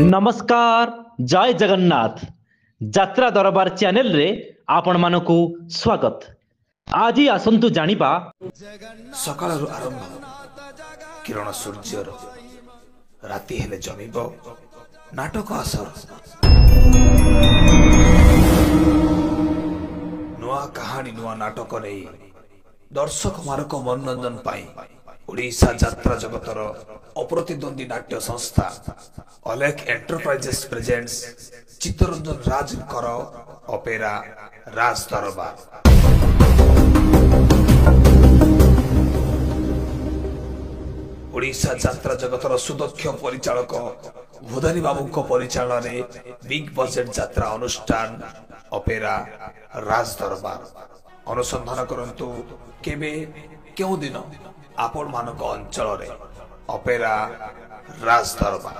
नमस्कार जय जगन्नाथ यात्रा दरबार चैनल रे आपण मानकु स्वागत। आज आसंतु जानिबा सकाळରୁ आरंभ किरण सूर्यर राति हेले जमिब नाटक आसर नुआ कहानी नुआ नाटक नहीं दर्शक मानक मनोरंजन पाई ओडिशा यात्रा जगतर अप्रतिद्वंदी नाट्य संस्था Alekh enterprises presents Chittaranjan Rajkar opera Raj Darbar. Odisha यात्रा जगतर सुदक्ष परिचालक भूदानी बाबू परिचालन बिग बजेट यात्रा अनुष्ठान अपेरा राज दरबार। अनुसंधान करंतु केबे केउ दिन आपण मानक अंचल रे अपेरा राज दरबार।